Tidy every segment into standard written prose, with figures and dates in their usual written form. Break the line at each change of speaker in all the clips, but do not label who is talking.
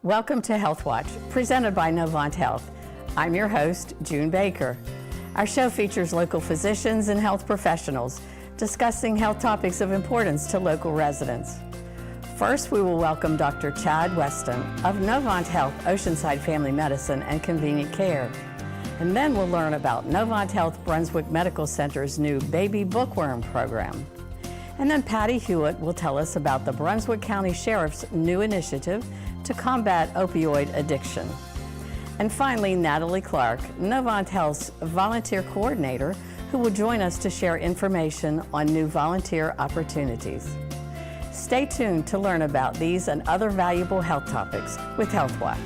Welcome to HealthWatch, presented by Novant Health. I'm your host, June Baker. Our show features local physicians and health professionals discussing health topics of importance to local residents. First, we will welcome Dr. Chad Weston of Novant Health Oceanside Family Medicine and Convenient Care. And then we'll learn about Novant Health Brunswick Medical Center's new baby bookworm program. And then Patty Hewitt will tell us about the Brunswick County Sheriff's new initiative to combat opioid addiction. And finally, Natalie Clark, Novant Health's volunteer coordinator, who will join us to share information on new volunteer opportunities. Stay tuned to learn about these and other valuable health topics with HealthWatch.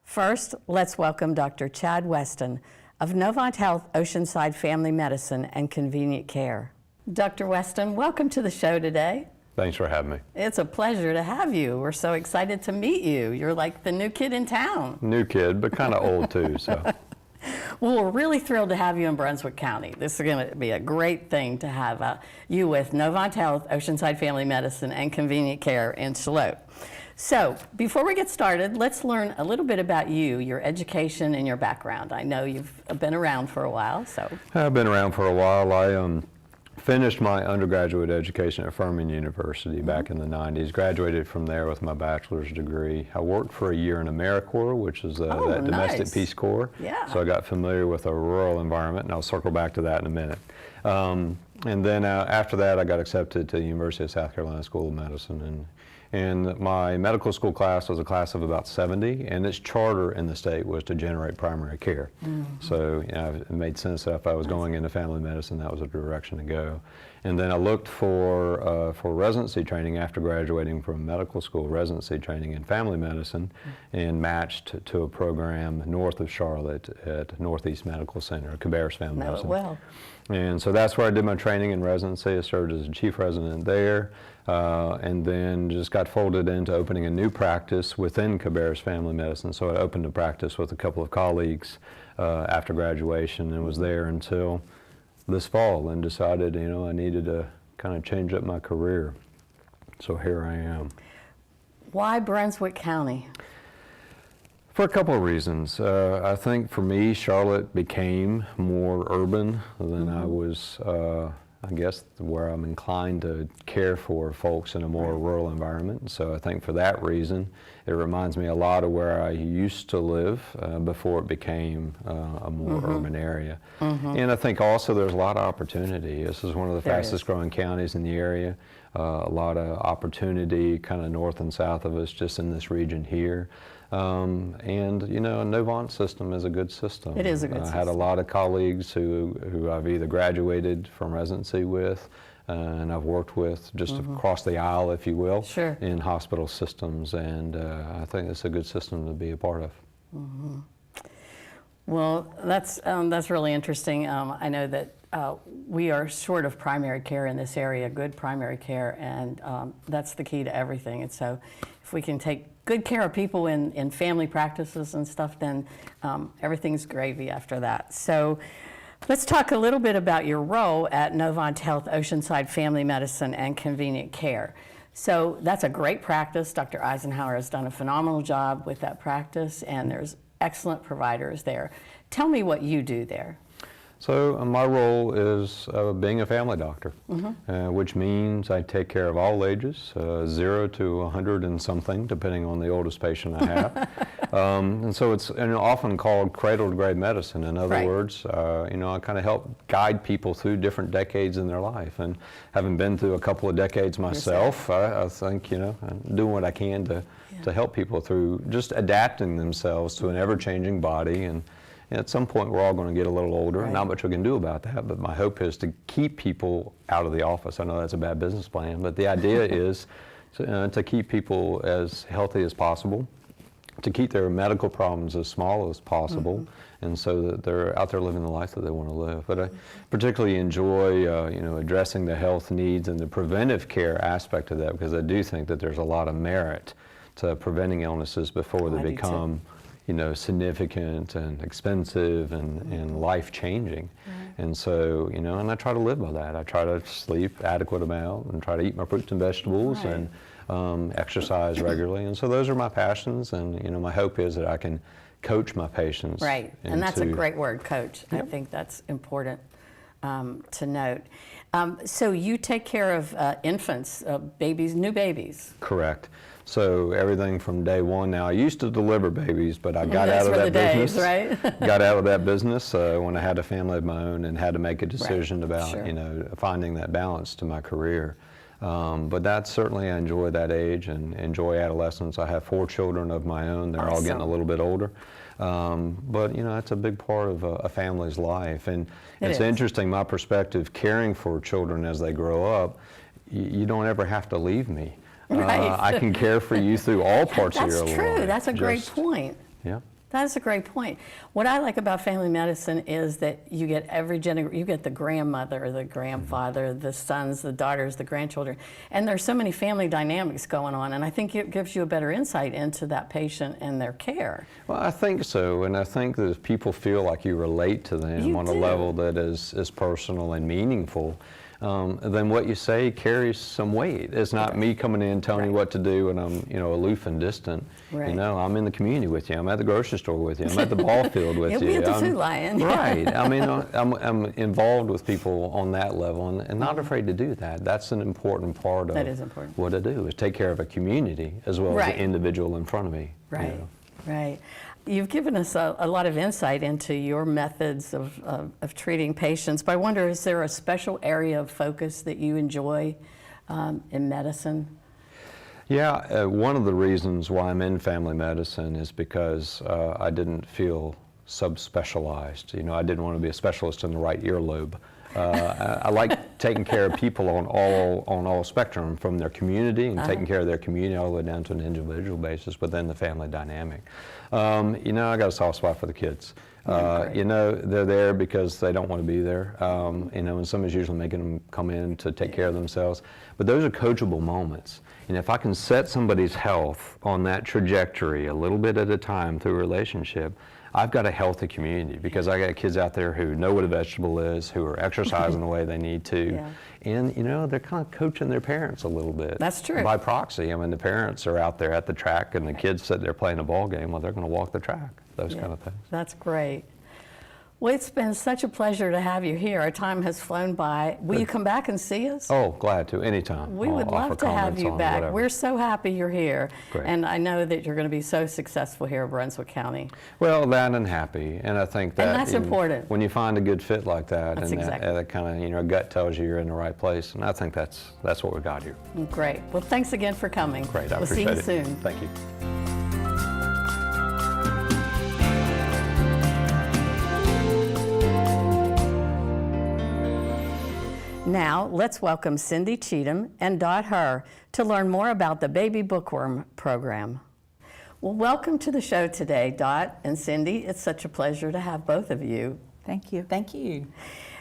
First, let's welcome Dr. Chad Weston of Novant Health Oceanside Family Medicine and Convenient Care. Dr. Weston, welcome to the show today.
Thanks for having me.
It's a pleasure to have you. We're so excited to meet you. You're like the new kid in town.
New kid, but kind of old too, so.
Well, we're really thrilled to have you in Brunswick County. This is going to be a great thing to have you with Novant Health Oceanside Family Medicine and Convenient Care in Charlotte. So, before we get started, let's learn a little bit about you, your education, and your background. I know you've been around for a while, so.
I've been around for a while. I finished my undergraduate education at Furman University back in the 90s, graduated from there with my bachelor's degree. I worked for a year in AmeriCorps, which is that domestic Peace Corps.
Yeah.
So I got familiar with a rural environment, and I'll circle back to that in a minute. And then after that, I got accepted to the University of South Carolina School of Medicine. And my medical school class was a class of about 70, and its charter in the state was to generate primary care. So it made sense that if I was going into family medicine, that was the direction to go. And then I looked for residency training after graduating from medical school, residency training in family medicine, and matched to a program north of Charlotte at Northeast Medical Center, Cabarrus Family Medicine.
Well.
And so that's where I did my training in residency. I served as a chief resident there, and then just got folded into opening a new practice within Cabarrus Family Medicine. So I opened a practice with a couple of colleagues after graduation, and was there until this fall, and decided, you know, I needed to kind of change up my career. So here I am.
Why Brunswick County?
For a couple of reasons. I think for me, Charlotte became more urban than I was, I guess, where I'm inclined to care for folks in a more rural environment. So I think for that reason, it reminds me a lot of where I used to live before it became a more urban area. And I think also there's a lot of opportunity. This is one of the fastest growing counties in the area. A lot of opportunity kind of north and south of us just in this region here. And you know, a Novant system is a good system.
It is a good system.
I had a lot of colleagues who I've either graduated from residency with, and I've worked with just across the aisle, if you will, in hospital systems, and I think it's a good system to be a part of.
Well, that's really interesting. I know that we are short of primary care in this area, good primary care, and that's the key to everything. And so if we can take good care of people in family practices and stuff, then everything's gravy after that. So let's talk a little bit about your role at Novant Health Oceanside Family Medicine and Convenient Care. So that's a great practice. Dr. Eisenhower has done a phenomenal job with that practice, and there's excellent providers there. Tell me what you do there.
So my role is being a family doctor, which means I take care of all ages, 0 to 100 and something, depending on the oldest patient I have. And so it's often called cradle-to-grave medicine. In other words, you know, I kind of help guide people through different decades in their life. And having been through a couple of decades myself, I think, you know, I'm doing what I can to help people through just adapting themselves to an ever-changing body. And at some point, we're all going to get a little older. Not much we can do about that, but my hope is to keep people out of the office. I know that's a bad business plan, but the idea is to keep people as healthy as possible to keep their medical problems as small as possible, and so that they're out there living the life that they want to live. But I particularly enjoy, addressing the health needs and the preventive care aspect of that, because I do think that there's a lot of merit to preventing illnesses before they become, significant and expensive and life-changing. And so, and I try to live by that. I try to sleep adequate amount and try to eat my fruits and vegetables and exercise regularly. And so those are my passions, and my hope is that I can coach my patients.
Right, and that's a great word, coach. Yep. I think that's important to note. So you take care of infants, babies, new babies.
Correct. So everything from day one. Now, I used to deliver babies, but I got out of that business.
Right?
Got out of that business when I had a family of my own and had to make a decision about, finding that balance to my career. But that's certainly, I enjoy that age and enjoy adolescence. I have 4 children of my own. They're all getting a little bit older. But, it's a big part of a family's life. And it's interesting, my perspective, caring for children as they grow up, you don't ever have to leave me.
Right.
I can care for you through all parts of your life.
That's true. That's a great point.
Yeah.
That's a great point. What I like about family medicine is that you get you get the grandmother, the grandfather, the sons, the daughters, the grandchildren, and there's so many family dynamics going on, and I think it gives you a better insight into that patient and their care.
Well, I think so, and I think that if people feel like you relate to them on a level that is personal and meaningful, then what you say carries some weight. It's not me coming in telling you what to do and I'm, aloof and distant.
Right.
I'm in the community with you. I'm at the grocery store with you. I'm at the ball field with
You'll
you.
be at the Food Lion.
Right. I mean, I'm involved with people on that level and not afraid to do that. That's an important part of what I do, is take care of a community as well as the individual in front of me.
Right. Right. You've given us a lot of insight into your methods of treating patients, but I wonder, is there a special area of focus that you enjoy in medicine?
Yeah, one of the reasons why I'm in family medicine is because I didn't feel subspecialized. I didn't want to be a specialist in the right earlobe. I like taking care of people on all spectrum, from their community and taking care of their community all the way down to an individual basis, but then the family dynamic. I got a soft spot for the kids. They're there because they don't want to be there. And somebody's usually making them come in to take care of themselves. But those are coachable moments. And if I can set somebody's health on that trajectory a little bit at a time through a relationship, I've got a healthy community, because I got kids out there who know what a vegetable is, who are exercising the way they need to. Yeah. And, they're kind of coaching their parents a little bit.
That's true.
By proxy. I mean, the parents are out there at the track and the kids sit there playing a ball game. Well, they're going to walk the track, those kind of things.
That's great. Well, it's been such a pleasure to have you here. Our time has flown by. Will you come back and see us?
Oh, glad to, anytime.
We would love to have you back.
Whatever.
We're so happy you're here.
Great.
And I know that you're going to be so successful here in Brunswick County.
Well, that and happy. And I think that
that's important.
When you find a good fit like that,
that's
and
exactly.
that kind of, gut tells you you're in the right place. And I think that's what we got here.
Great. Well, thanks again for coming.
Great. I
appreciate it. We'll see you soon.
Thank you.
Now, let's welcome Cindy Cheatham and Dot Herr to learn more about the Baby Bookworm program. Well, welcome to the show today, Dot and Cindy. It's such a pleasure to have both of you.
Thank you. Thank you.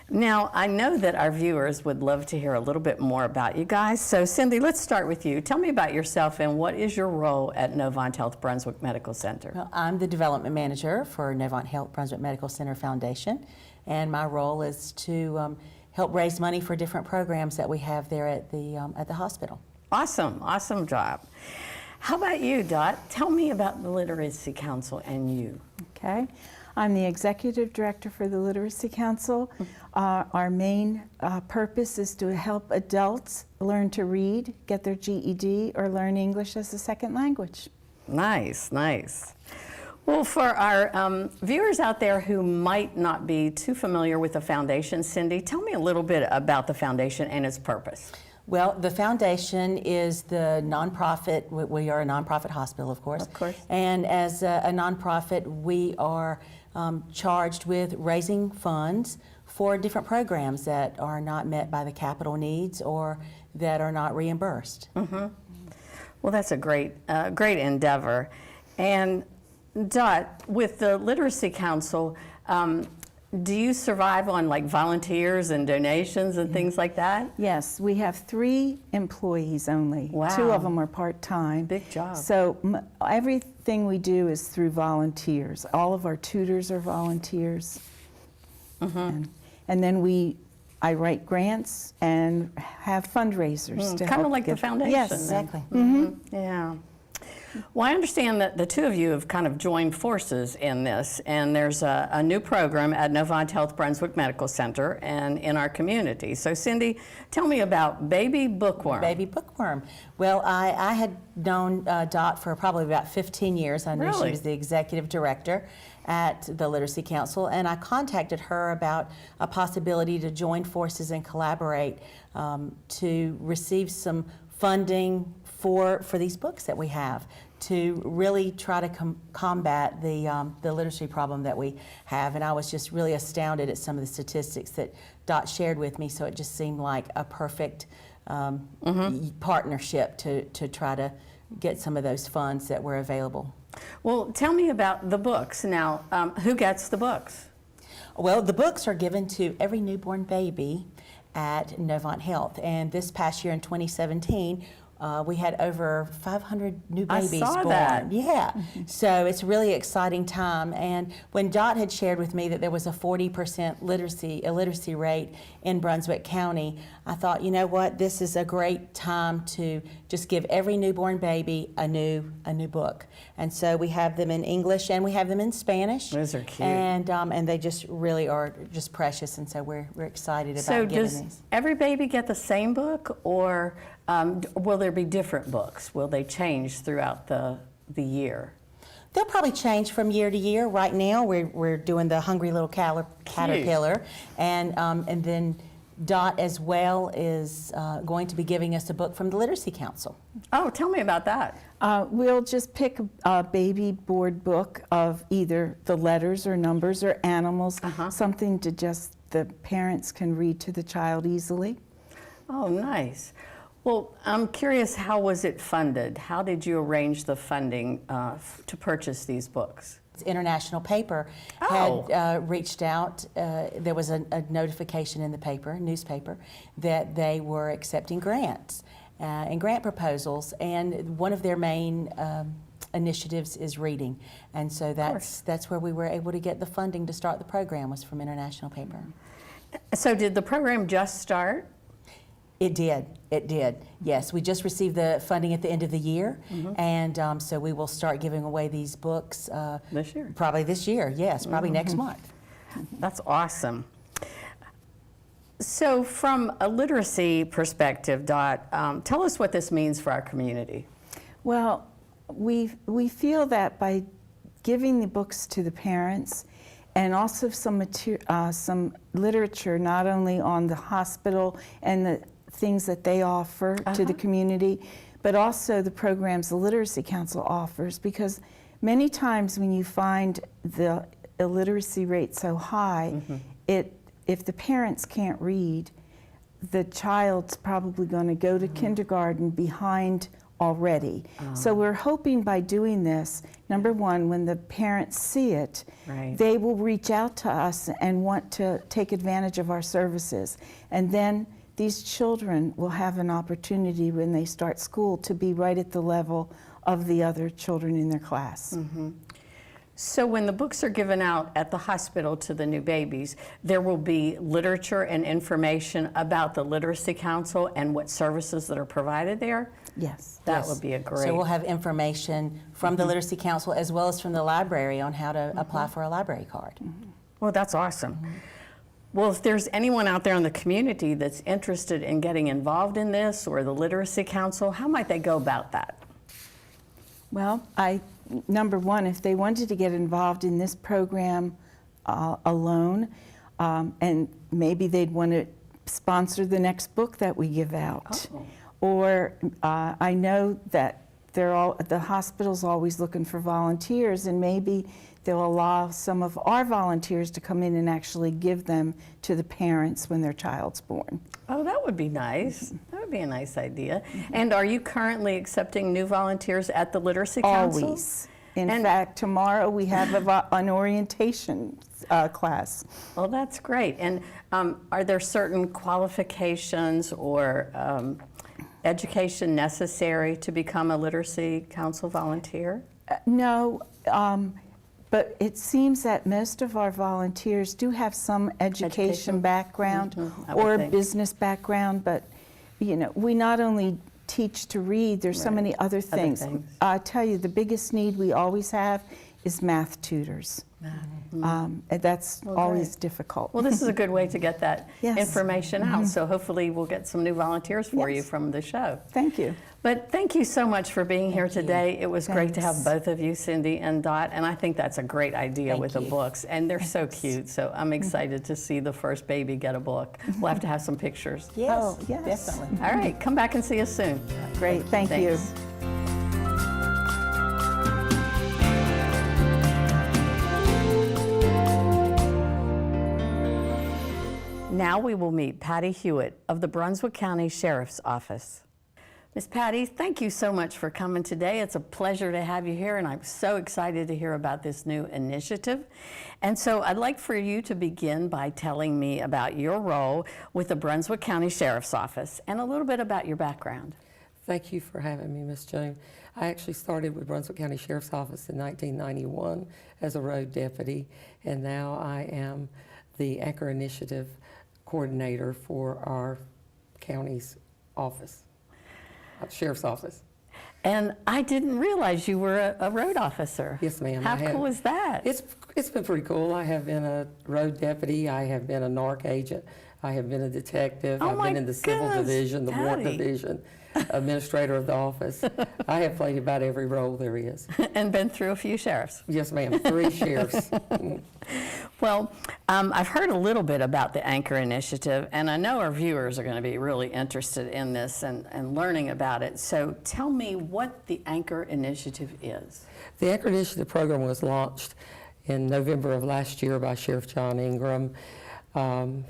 Now, I know that our viewers would love to hear a little bit more about you guys. So, Cindy, let's start with you. Tell me about yourself and what is your role at Novant Health Brunswick Medical Center?
Well, I'm the development manager for Novant Health Brunswick Medical Center Foundation, and my role is to help raise money for different programs that we have there at the hospital.
Awesome job. How about you, Dot? Tell me about the Literacy Council and you.
Okay. I'm the Executive Director for the Literacy Council. Our main purpose is to help adults learn to read, get their GED, or learn English as a second language.
Nice. Well, for our viewers out there who might not be too familiar with the foundation, Cindy, tell me a little bit about the foundation and its purpose.
Well, the foundation is the nonprofit. We are a nonprofit hospital, of course.
Of course.
And as a nonprofit, we are charged with raising funds for different programs that are not met by the capital needs or that are not reimbursed.
Mm-hmm. Well, that's a great endeavor. And Dot, with the Literacy Council, do you survive on like volunteers and donations and things like that?
Yes, we have 3 employees only.
Wow.
2 of them are part-time.
Big job.
So everything we do is through volunteers. All of our tutors are volunteers. And then I write grants and have fundraisers to
Kind of
help
like the
give-
foundation.
Yes,
then.
Exactly.
Yeah. Well, I understand that the 2 of you have kind of joined forces in this, and there's a new program at Novant Health Brunswick Medical Center and in our community. So, Cindy, tell me about Baby Bookworm.
Baby Bookworm. Well, I had known Dot for probably about 15 years. I knew
Really?
she was the executive director at the Literacy Council, and I contacted her about a possibility to join forces and collaborate to receive some funding for these books that we have, to really try to combat the literacy problem that we have. And I was just really astounded at some of the statistics that Dot shared with me, so it just seemed like a perfect partnership to try to get some of those funds that were available.
Well, tell me about the books. Now, who gets the books?
Well, the books are given to every newborn baby at Novant Health, and this past year in 2017, we had over 500 new babies
I saw
born.
that.
Yeah, so it's a really exciting time. And when Dot had shared with me that there was a 40% illiteracy rate in Brunswick County, I thought, you know what, this is a great time to just give every newborn baby a new book. And so we have them in English and we have them in Spanish.
Those are cute.
And they just really are just precious. And so we're excited about
So
giving
does
these.
every baby get the same book, or will there be different books? Will they change throughout the year?
They'll probably change from year to year. Right now, we're doing the Hungry Little Caterpillar, and then Dot as well is going to be giving us a book from the Literacy Council.
Oh, tell me about that.
We'll just pick a baby board book of either the letters or numbers or animals, something to just the parents can read to the child easily.
Oh, nice. Well, I'm curious, how was it funded? How did you arrange the funding to purchase these books?
International Paper had reached out. There was a notification in the newspaper, that they were accepting grants and grant proposals, and one of their main initiatives is reading, and so that's where we were able to get the funding to start the program, was from International Paper.
So did the program just start?
It did. Yes, we just received the funding at the end of the year, and so we will start giving away these books
This year?
Probably this year. Yes, probably next month.
That's awesome. So from a literacy perspective, Dot, tell us what this means for our community.
Well, we feel that by giving the books to the parents, and also some literature, not only on the hospital and the things that they offer to the community, but also the programs the Literacy Council offers, because many times when you find the illiteracy rate so high, if the parents can't read, the child's probably going to go to kindergarten behind already. So we're hoping by doing this, number one, when the parents see it, they will reach out to us and want to take advantage of our services. And then these children will have an opportunity when they start school to be right at the level of the other children in their class.
So when the books are given out at the hospital to the new babies, there will be literature and information about the Literacy Council and what services that are provided there?
Yes.
That would be a great...
So we'll have information from the Literacy Council as well as from the library on how to apply for a library card.
Well, that's awesome. Well, if there's anyone out there in the community that's interested in getting involved in this, or the Literacy Council, how might they go about that?
Well, number one, if they wanted to get involved in this program alone, and maybe they'd want to sponsor the next book that we give out. Or I know that the hospital's always looking for volunteers, and maybe they'll allow some of our volunteers to come in and actually give them to the parents when their child's born.
Oh, that would be nice. That would be a nice idea. And are you currently accepting new volunteers at the Literacy Council?
Always. In fact, tomorrow we have an orientation class.
Well, that's great. And are there certain qualifications or education necessary to become a Literacy Council volunteer?
No, but it seems that most of our volunteers do have some education background
I would
or
think.
business background, but you know, we not only teach to read, there's so
Right.
many other things.
things.
I tell you, the biggest need we always have is math tutors. And that's
Well,
always
great.
difficult.
Well, this is a good way to get that
Yes.
information out. So hopefully we'll get some new volunteers for you
Yes.
from the show.
Thank you.
But thank you so much for being here today. It was great to have
Thanks.
both of you, Cindy and Dot, and I think that's a great idea with the books. And they're so cute, so I'm excited to see the first baby get a book. We'll have to have some pictures.
Yes,
Oh, yes.
definitely.
All right, come back and see us soon.
Great, thank you.
Thanks. Now we will meet Patty Hewitt of the Brunswick County Sheriff's Office. Miss Patty, thank you so much for coming today. It's a pleasure to have you here, and I'm so excited to hear about this new initiative. And so I'd like for you to begin by telling me about your role with the Brunswick County Sheriff's Office and a little bit about your background.
Thank you for having me, Ms. Joan. I actually started with Brunswick County Sheriff's Office in 1991 as a road deputy, and now I am the Anchor Initiative coordinator for our county's office, Sheriff's Office.
And I didn't realize you were a road officer.
Yes, ma'am.
How
I have.
cool is that?
It's been pretty cool. I have been a road deputy. I have been a narc agent. I have been a detective.
Oh
I've
my
been in the civil
goodness,
division, the warrant
Patty.
division, administrator of the office. I have played about every role there is.
And been through a few sheriffs.
Yes, ma'am. 3 sheriffs.
Well, I've heard a little bit about the Anchor Initiative, and I know our viewers are going to be really interested in this and learning about it. So tell me what the Anchor Initiative is.
The Anchor Initiative program was launched in November of last year by Sheriff John Ingram.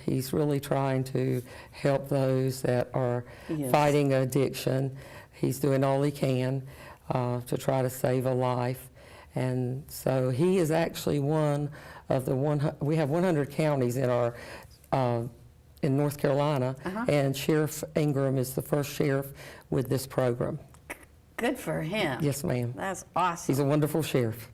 He's really trying to help those that are
He is.
fighting addiction. He's doing all he can to try to save a life. And so he is actually one of the we have 100 counties in our in North Carolina, and Sheriff Ingram is the first sheriff with this program.
Good for him.
Yes, ma'am.
That's awesome.
He's a wonderful sheriff.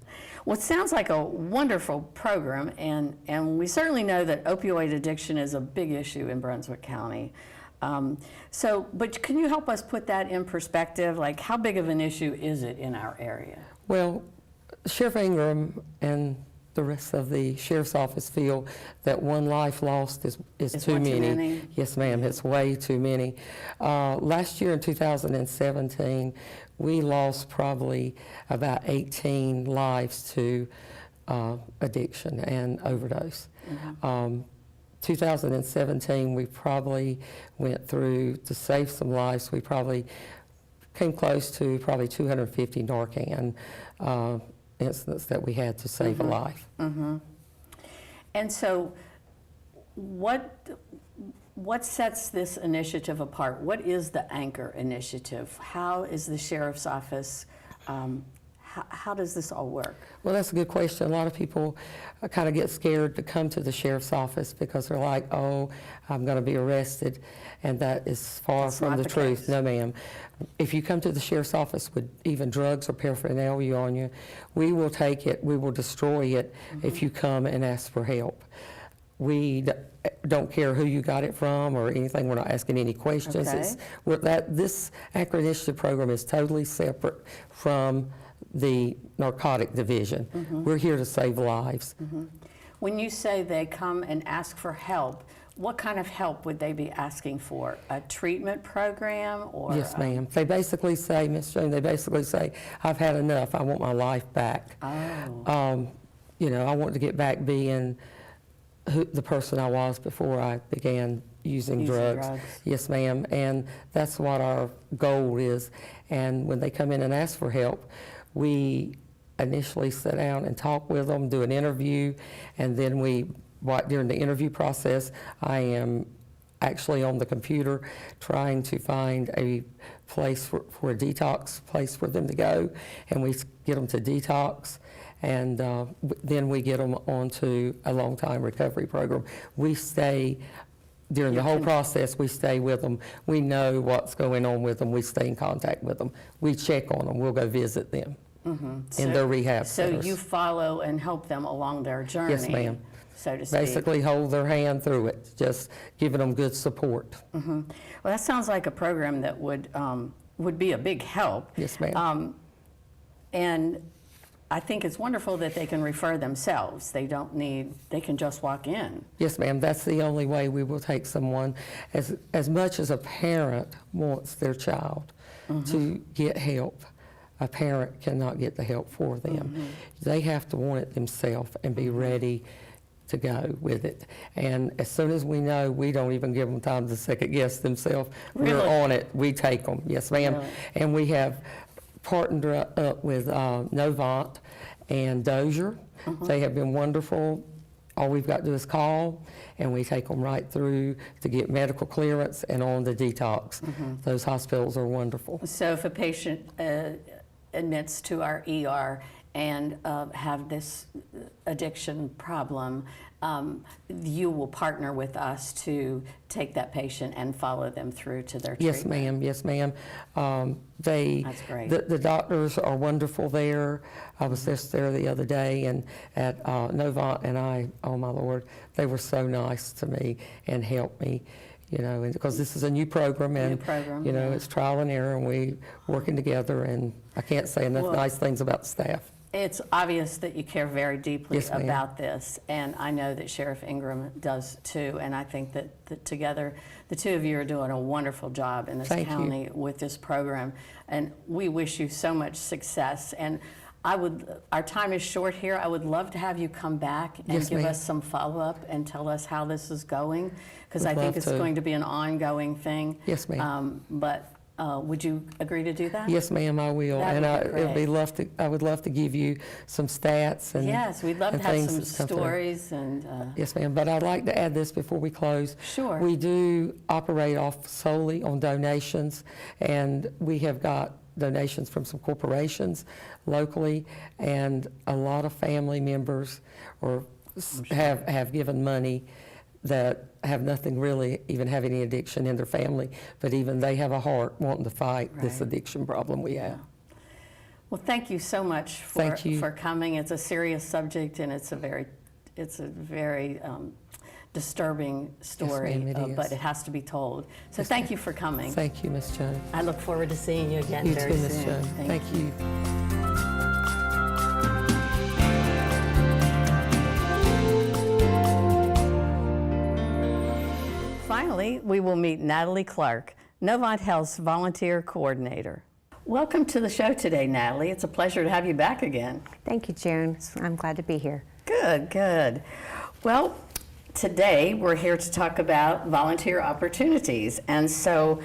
Well, it sounds like a wonderful program, and we certainly know that opioid addiction is a big issue in Brunswick County. But can you help us put that in perspective? Like, how big of an issue is it in our area?
Well, Sheriff Ingram and the rest of the Sheriff's Office feel that one life lost is too
one too
many.
many?
Yes, ma'am, it's way too many. Last year in 2017, we lost probably about 18 lives to addiction and overdose. 2017, we probably went through, to save some lives, we probably came close to probably 250 Narcan incidents that we had to save a life.
And so what sets this initiative apart? What is the Anchor Initiative? How is the Sheriff's Office, how does this all work?
Well, that's a good question. A lot of people kind of get scared to come to the Sheriff's Office because they're like, oh, I'm going to be arrested, and that is far
That's
from
not
the
the
truth.
case.
No, ma'am. If you come to the Sheriff's Office with even drugs or paraphernalia on you, we will take it, we will destroy it if you come and ask for help. We don't care who you got it from or anything. We're not asking any questions.
Okay.
This Anchor Initiative program is totally separate from the narcotic division. We're here to save lives.
When you say they come and ask for help, what kind of help would they be asking for? A treatment program or?
Yes, ma'am. They basically say, Ms. Joan, they basically say, I've had enough. I want my life back.
Oh.
You know, I want to get back being the person I was before I began using drugs. Yes, ma'am. And that's what our goal is. And when they come in and ask for help, we initially sit down and talk with them, do an interview, and then during the interview process, I am actually on the computer trying to find a place for a detox place for them to go, and we get them to detox, and then we get them onto a long-time recovery program. We stay, during the whole process, we stay with them. We know what's going on with them. We stay in contact with them. We check on them. We'll go visit them in their rehab centers.
So you follow and help them along their journey,
Yes, ma'am.
so to speak.
Basically hold their hand through it, just giving them good support.
Well, that sounds like a program that would be a big help.
Yes, ma'am.
And I think it's wonderful that they can refer themselves. They can just walk in.
Yes, ma'am. That's the only way we will take someone. As much as a parent wants their child to get help, a parent cannot get the help for them. They have to want it themselves and be ready to go with it. And as soon as we know, we don't even give them time to second guess themselves.
Really?
We're on it. We take them. Yes, ma'am.
Really?
And we have partnered up with Novant and Dozier. They have been wonderful. All we've got to do is call, and we take them right through to get medical clearance and on the detox. Those hospitals are wonderful.
So if a patient admits to our ER and have this addiction problem, you will partner with us to take that patient and follow them through to their treatment.
Yes, ma'am. Yes, ma'am.
That's great.
The doctors are wonderful there. I was just there the other day, and at Novant, and oh my Lord, they were so nice to me and helped me. You know, and because this is a new program, and you know, it's trial and error, and we working together, and I can't say enough nice things about the staff.
It's obvious that you care very deeply
Yes, ma'am.
about this, and I know that Sheriff Ingram does too, and I think that together, the two of you are doing a wonderful job in this
Thank
county
you.
with this program, and we wish you so much success. And our time is short here. I would love to have you come back and
Yes,
give
ma'am.
us some follow-up and tell us how this is going, because
Would
I think
love
it's
to.
going to be an ongoing thing.
Yes, ma'am.
But would you agree to do that?
Yes, ma'am, I will.
That
And
would be great.
I would love to give you some stats and
Yes, we'd love to
and
have
things
some
that's come through.
stories and.
Yes, ma'am. But I'd like to add this before we close.
Sure.
We do operate off solely on donations, and we have got donations from some corporations locally, and a lot of family members have given money that have nothing really, even have any addiction in their family, but even they have a heart wanting to fight this
Right.
addiction problem we have.
Well, thank you so much
Thank you.
for coming. It's a serious subject, and it's a very disturbing story,
ma'am, it is.
but it has to be told. So thank you for coming.
Thank you, Ms. Jones.
I look forward to seeing you again
You
very
too, Ms.
soon.
Jones. Thank you.
Finally, we will meet Natalie Clark, Novant Health's volunteer coordinator. Welcome to the show today, Natalie. It's a pleasure to have you back again.
Thank you, June. I'm glad to be here.
Good, good. Well, today we're here to talk about volunteer opportunities. And so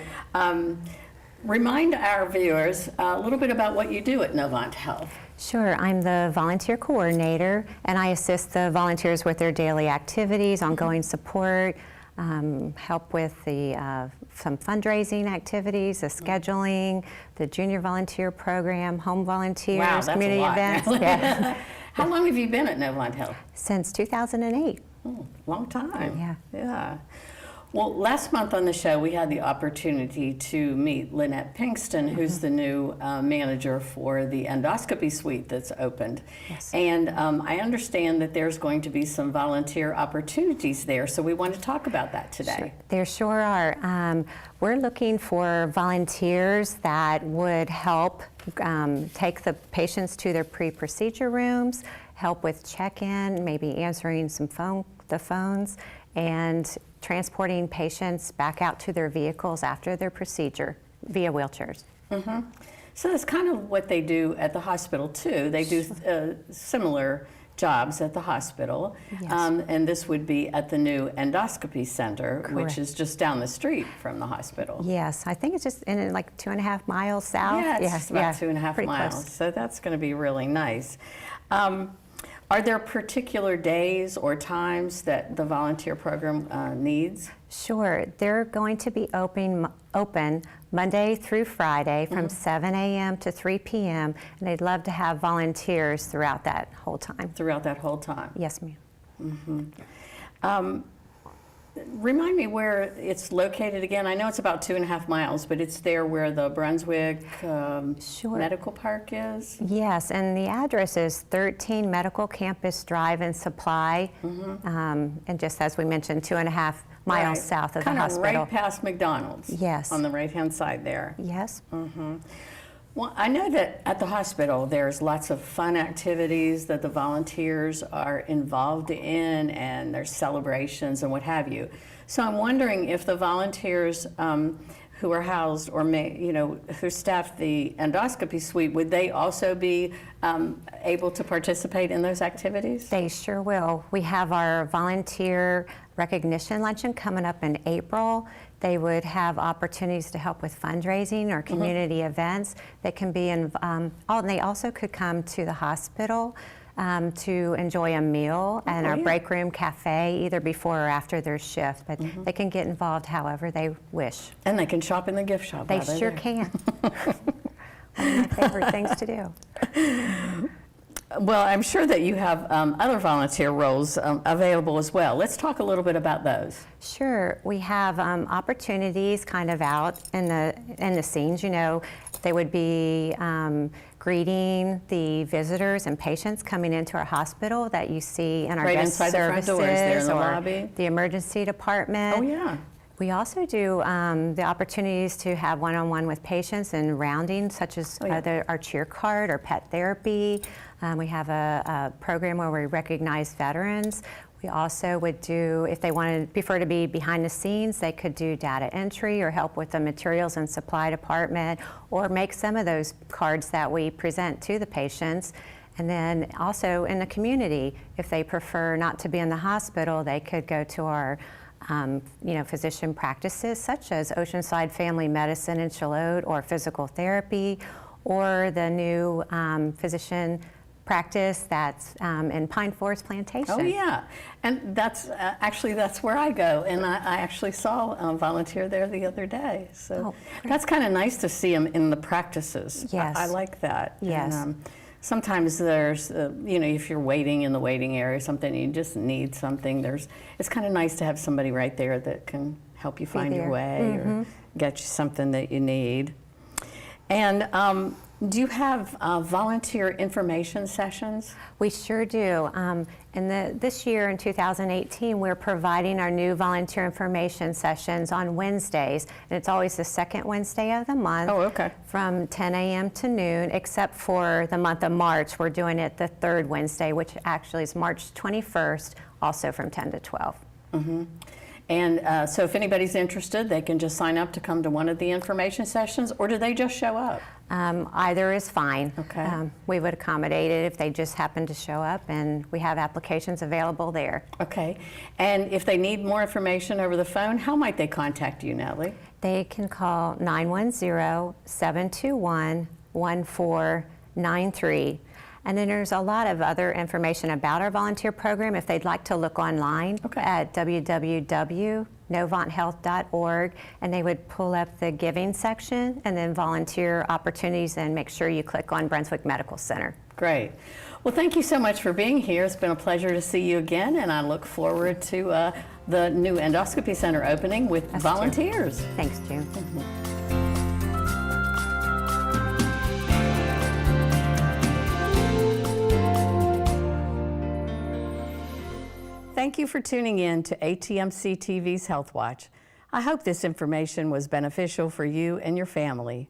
remind our viewers a little bit about what you do at Novant Health.
Sure, I'm the volunteer coordinator, and I assist the volunteers with their daily activities, ongoing support, help with some fundraising activities, the scheduling, the junior volunteer program, home volunteers,
Wow, that's
community
a lot.
events. Yeah.
How long have you been at Novant Health?
Since 2008.
Long time.
Yeah.
Yeah. Well, last month on the show, we had the opportunity to meet Lynette Pinkston, who's the new manager for the endoscopy suite that's opened.
Yes.
And I understand that there's going to be some volunteer opportunities there, so we want to talk about that today.
Sure. There sure are. We're looking for volunteers that would help take the patients to their pre-procedure rooms, help with check-in, maybe answering some phones, and transporting patients back out to their vehicles after their procedure via wheelchairs.
Mm-hmm. So that's kind of what they do at the hospital too. They do similar jobs at the hospital.
Yes.
And this would be at the new endoscopy center, which
Correct.
is just down the street from the hospital.
Yes, I think it's just in like 2.5 miles south.
Yeah, it's just about 2.5
pretty
miles.
close.
So that's going to be really nice. Are there particular days or times that the volunteer program needs?
Sure. They're going to be open Monday through Friday from 7 a.m. to 3 p.m. and they'd love to have volunteers throughout that whole time.
Throughout that whole time?
Yes, ma'am.
Remind me where it's located again. I know it's about 2.5 miles, but it's there where the Brunswick
Sure.
Medical Park is?
Yes, and the address is 13 Medical Campus Drive and Supply, and just as we mentioned, 2.5 miles
Right.
south of
Kind
the
of
hospital.
right past McDonald's.
Yes.
On the right-hand side there.
Yes.
Well, I know that at the hospital there's lots of fun activities that the volunteers are involved in, and there's celebrations and what have you. So I'm wondering if the volunteers who are housed or who staff the endoscopy suite, would they also be able to participate in those activities?
They sure will. We have our volunteer recognition luncheon coming up in April. They would have opportunities to help with fundraising or community events that can be and they also could come to the hospital to enjoy a meal and our break room cafe either before or after their shift, but they can get involved however they wish.
And they can shop in the gift shop.
They
out of
sure
there.
can. One of my favorite things to do.
Well, I'm sure that you have other volunteer roles available as well. Let's talk a little bit about those.
Sure, we have opportunities kind of out in the scenes. You know, they would be greeting the visitors and patients coming into our hospital that you see in our
Right
guest
inside the front
services
doors there in the
or
lobby.
the emergency department.
Oh, yeah.
We also do the opportunities to have one-on-one with patients and rounding, such as our cheer card or pet therapy. We have a program where we recognize veterans. We also would do, if they prefer to be behind the scenes, they could do data entry or help with the materials and supply department, or make some of those cards that we present to the patients. And then also in the community, if they prefer not to be in the hospital, they could go to our physician practices such as Oceanside Family Medicine in Charlotte, or physical therapy, or the new physician practice that's in Pine Forest Plantation.
Oh, yeah. And that's where I go. And I actually saw a volunteer there the other day. So that's kind of nice to see them in the practices.
Yes.
I like that.
Yes.
And, sometimes there's, if you're waiting in the waiting area or something, you just need something. It's kind of nice to have somebody right there that can help you find your way or get you something that you need. And do you have volunteer information sessions?
We sure do. This year in 2018, we're providing our new volunteer information sessions on Wednesdays, and it's always the second Wednesday of the month.
Oh, okay.
From 10 a.m. to noon, except for the month of March, we're doing it the third Wednesday, which actually is March 21st, also from 10 to 12.
And so if anybody's interested, they can just sign up to come to one of the information sessions, or do they just show up?
Either is fine.
Okay.
We would accommodate it if they just happen to show up, and we have applications available there.
Okay. And if they need more information over the phone, how might they contact you, Natalie?
They can call 910-721-1493. And then there's a lot of other information about our volunteer program if they'd like to look online at www.novanthealth.org, and they would pull up the giving section and then volunteer opportunities, and make sure you click on Brunswick Medical Center.
Great. Well, thank you so much for being here. It's been a pleasure to see you again, and I look forward to the new endoscopy center opening with volunteers.
Thanks, June.
Thank you for tuning in to ATMC TV's Health Watch. I hope this information was beneficial for you and your family.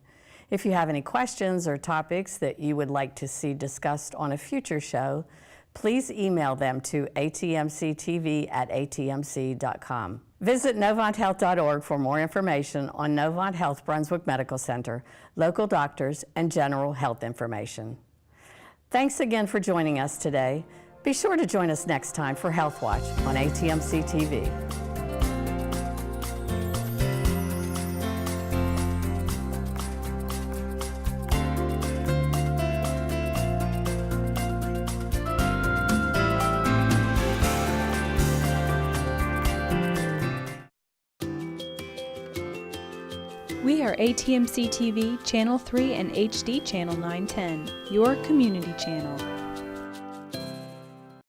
If you have any questions or topics that you would like to see discussed on a future show, please email them to atmctv@atmc.com. Visit novanthealth.org for more information on Novant Health Brunswick Medical Center, local doctors, and general health information. Thanks again for joining us today. Be sure to join us next time for Health Watch on ATMC TV.
We are ATMC TV, Channel 3 and HD Channel 910, your community channel.